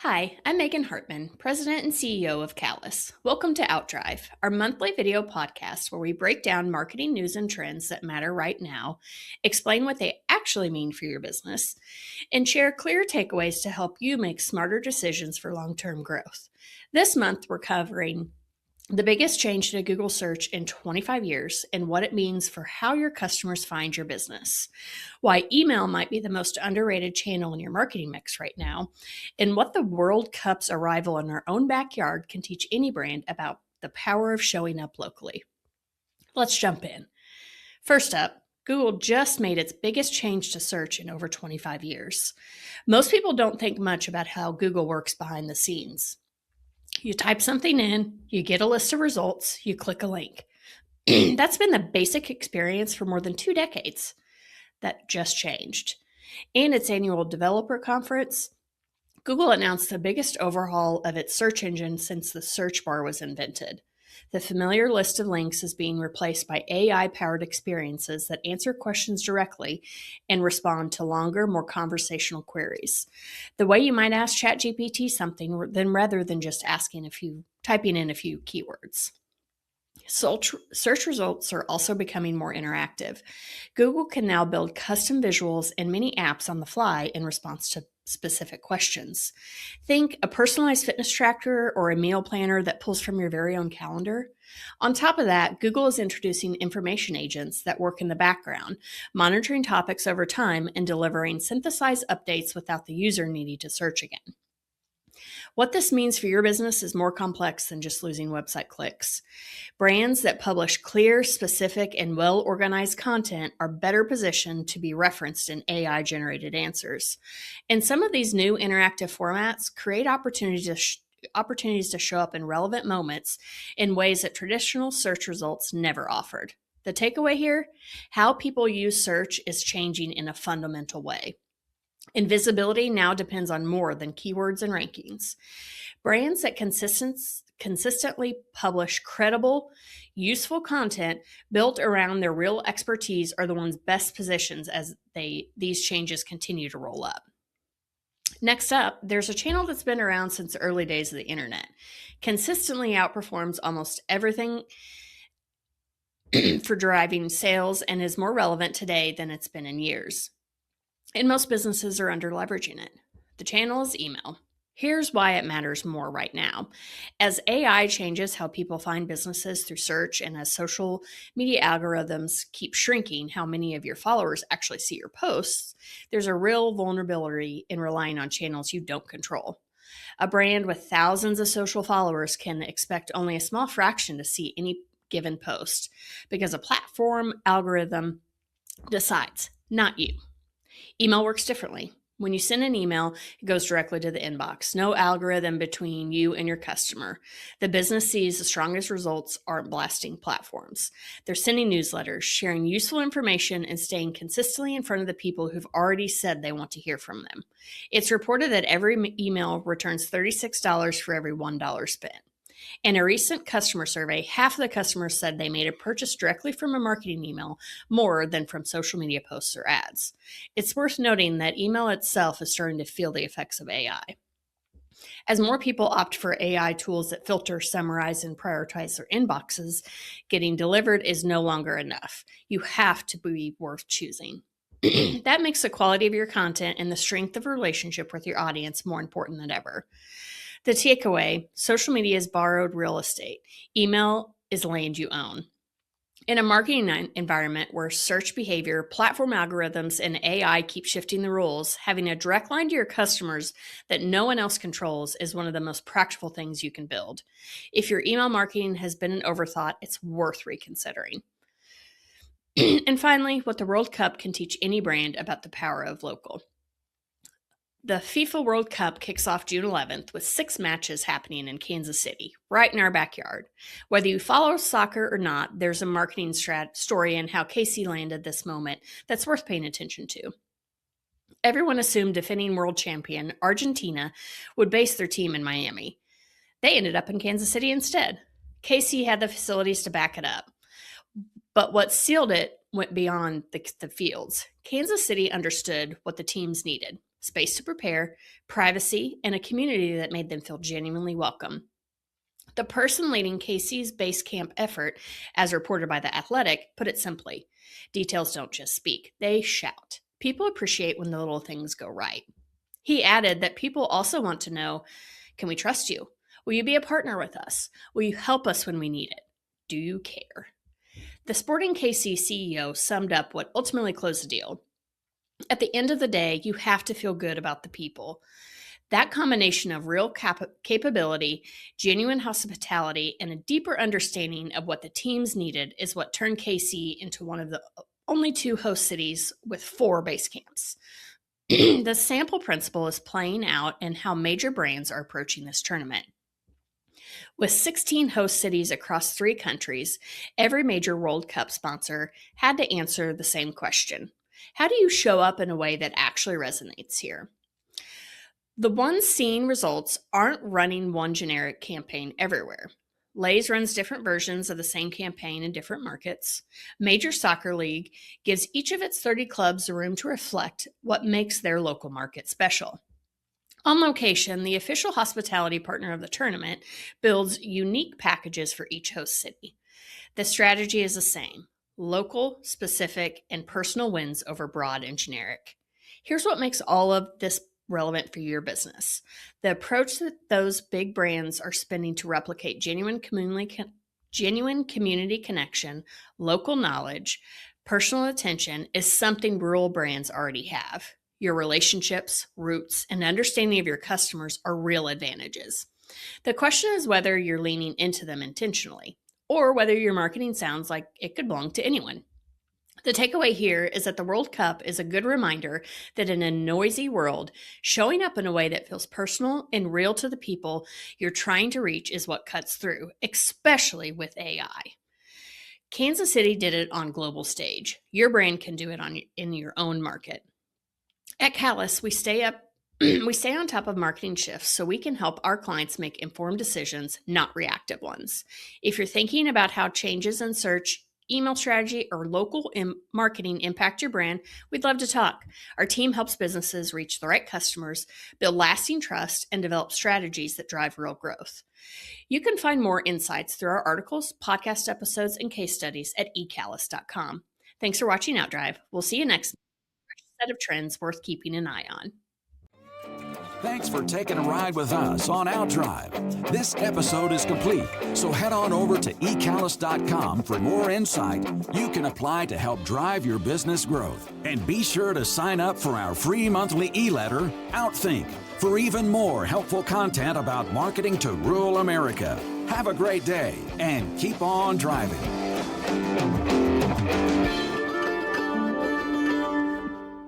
Hi, I'm Megan Hartman, President and CEO of Callus. Welcome to OUTdrive, our monthly video podcast where we break down marketing news and trends that matter right now, explain what they actually mean for your business, and share clear takeaways to help you make smarter decisions for long term growth. This month, we're covering the biggest change to Google search in 25 years and what it means for how your customers find your business, why email might be the most underrated channel in your marketing mix right now, and what the World Cup's arrival in our own backyard can teach any brand about the power of showing up locally. Let's jump in. First up, Google just made its biggest change to search in over 25 years. Most people don't think much about how Google works behind the scenes. You type something in, you get a list of results, you click a link. That's been the basic experience for more than 2 decades. That just changed. In its annual developer conference, Google announced the biggest overhaul of its search engine since the search bar was invented. The familiar list of links is being replaced by AI-powered experiences that answer questions directly and respond to longer, more conversational queries. The way you might ask ChatGPT something rather than just typing in a few keywords. Search results are also becoming more interactive. Google can now build custom visuals and mini apps on the fly in response to specific questions. Think a personalized fitness tracker or a meal planner that pulls from your very own calendar. On top of that, Google is introducing information agents that work in the background, monitoring topics over time and delivering synthesized updates without the user needing to search again. What this means for your business is more complex than just losing website clicks. Brands that publish clear, specific, and well organized content are better positioned to be referenced in AI generated answers. And some of these new interactive formats create opportunities to show up in relevant moments in ways that traditional search results never offered. The takeaway here: how people use search is changing in a fundamental way. Invisibility now depends on more than keywords and rankings. Brands that consistently publish credible, useful content built around their real expertise are the ones best positioned as these changes continue to roll up. Next up, there's a channel that's been around since the early days of the internet, consistently outperforms almost everything for driving sales, and is more relevant today than it's been in years. And most businesses are under leveraging it. The channel is email. Here's why it matters more right now. As AI changes how people find businesses through search, and as social media algorithms keep shrinking how many of your followers actually see your posts, there's a real vulnerability in relying on channels you don't control. A brand with thousands of social followers can expect only a small fraction to see any given post because a platform algorithm decides, not you. Email works differently. When you send an email, it goes directly to the inbox. No algorithm between you and your customer. The business sees the strongest results aren't blasting platforms. They're sending newsletters, sharing useful information, and staying consistently in front of the people who've already said they want to hear from them. It's reported that every email returns $36 for every $1 spent. In a recent customer survey, half of the customers said they made a purchase directly from a marketing email more than from social media posts or ads. It's worth noting that email itself is starting to feel the effects of AI. As more people opt for AI tools that filter, summarize, and prioritize their inboxes, getting delivered is no longer enough. You have to be worth choosing. That makes the quality of your content and the strength of a relationship with your audience more important than ever. The takeaway: social media is borrowed real estate. Email is land you own. In a marketing environment where search behavior, platform algorithms, and AI keep shifting the rules, having a direct line to your customers that no one else controls is one of the most practical things you can build. If your email marketing has been an overthought, it's worth reconsidering. And finally, what the World Cup can teach any brand about the power of local. The FIFA World Cup kicks off June 11th with 6 matches happening in Kansas City, right in our backyard. Whether you follow soccer or not, there's a marketing story in how KC landed this moment that's worth paying attention to. Everyone assumed defending world champion Argentina would base their team in Miami. They ended up in Kansas City instead. KC had the facilities to back it up. But what sealed it went beyond the fields. Kansas City understood what the teams needed: space to prepare, privacy, and a community that made them feel genuinely welcome. The person leading KC's base camp effort, as reported by The Athletic, put it simply: details don't just speak, they shout. People appreciate when the little things go right. He added that people also want to know, can we trust you? Will you be a partner with us? Will you help us when we need it? Do you care? The Sporting KC CEO summed up what ultimately closed the deal. At the end of the day, you have to feel good about the people. That combination of real capability, genuine hospitality, and a deeper understanding of what the teams needed is what turned KC into one of the only 2 host cities with 4 base camps. The sample principle is playing out in how major brands are approaching this tournament. With 16 host cities across 3 countries, every major World Cup sponsor had to answer the same question: how do you show up in a way that actually resonates here? The ones seeing results aren't running one generic campaign everywhere. Lay's runs different versions of the same campaign in different markets. Major Soccer League gives each of its 30 clubs the room to reflect what makes their local market special. On location, the official hospitality partner of the tournament builds unique packages for each host city. The strategy is the same: local, specific, and personal wins over broad and generic. Here's what makes all of this relevant for your business: the approach that those big brands are spending to replicate genuine community connection, local knowledge, personal attention is something rural brands already have. Your relationships, roots, and understanding of your customers are real advantages. The question is whether you're leaning into them intentionally, or whether your marketing sounds like it could belong to anyone. The takeaway here is that the World Cup is a good reminder that in a noisy world, showing up in a way that feels personal and real to the people you're trying to reach is what cuts through, especially with AI. Kansas City did it on global stage. Your brand can do it in your own market. At Callus, we stay on top of marketing shifts so we can help our clients make informed decisions, not reactive ones. If you're thinking about how changes in search, email strategy, or local marketing impact your brand, we'd love to talk. Our team helps businesses reach the right customers, build lasting trust, and develop strategies that drive real growth. You can find more insights through our articles, podcast episodes, and case studies at ecallus.com. Thanks for watching OUTdrive. We'll see you next set of trends worth keeping an eye on. Thanks for taking a ride with us on OUTdrive. This episode is complete, so head on over to ecallus.com for more insight you can apply to help drive your business growth. And be sure to sign up for our free monthly e-letter, OutThink, for even more helpful content about marketing to rural America. Have a great day and keep on driving.